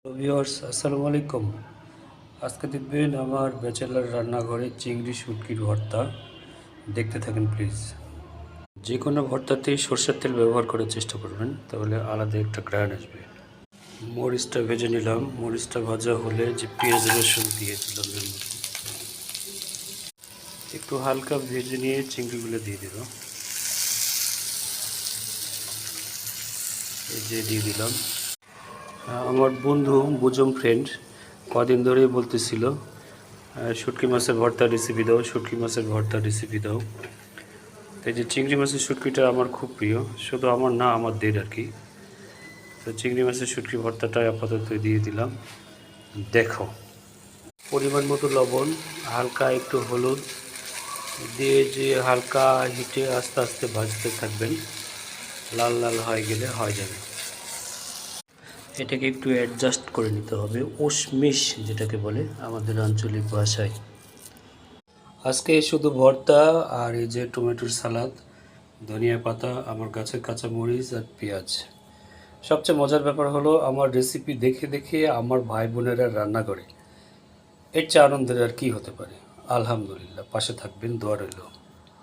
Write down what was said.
Viewers আসসালামু আলাইকুম। আজকে দেখবেন আমার ব্যাচেলার রান্নাঘরে চিংড়ি শুটকির ভর্তা। দেখতে থাকেন প্লিজ। যে কোনো ভর্তাতেই সরষের তেল ব্যবহার করার চেষ্টা করবেন, তাহলে আলাদা একটা ঘ্রাণ আসবে। মরিচটা ভেজে নিলাম। মরিচটা ভাজা হলে যে পেঁয়াজ রসুন দিয়ে দিলাম এর মধ্যে। একটু হালকা ভেজে নিয়ে চিংড়িগুলো দিয়ে দিলাম। এই যে দিয়ে দিলাম। আমার বন্ধু বুজম ফ্রেন্ড কদিন ধরেই বলতেছিল শুটকি মাছের ভর্তার রেসিপি দাও, শুটকি মাছের ভর্তার রেসিপি দাও। এই যে চিংড়ি মাছের শুটকিটা আমার খুব প্রিয়, শুধু আমার না, আমাদের আর কি। তো চিংড়ি মাছের শুটকি ভর্তাটা আপাতত দিয়ে দিলাম। দেখো, পরিমাণ মতো লবণ, হালকা একটু হলুদ দিয়ে যে হালকা হিটে আস্তে আস্তে ভাজতে থাকবেন। লাল লাল হয়ে গেলে হয়ে যাবে। এটাকে একটু অ্যাডজাস্ট করে নিতে হবে, উশমিশ যেটাকে বলে আমাদের আঞ্চলিক ভাষায়। আজকে শুধু ভর্তা আর এই যে টমেটোর সালাদ, ধনিয়া পাতা, আমার গাছের কাঁচা মরিচ আর পেঁয়াজ। সবচেয়ে মজার ব্যাপার হলো আমার রেসিপি দেখে দেখে আমার ভাই বোনেরা রান্না করে। এর চেয়ে আনন্দের আর কী হতে পারে। আলহামদুলিল্লাহ, পাশে থাকবেন, দোয়া রইল।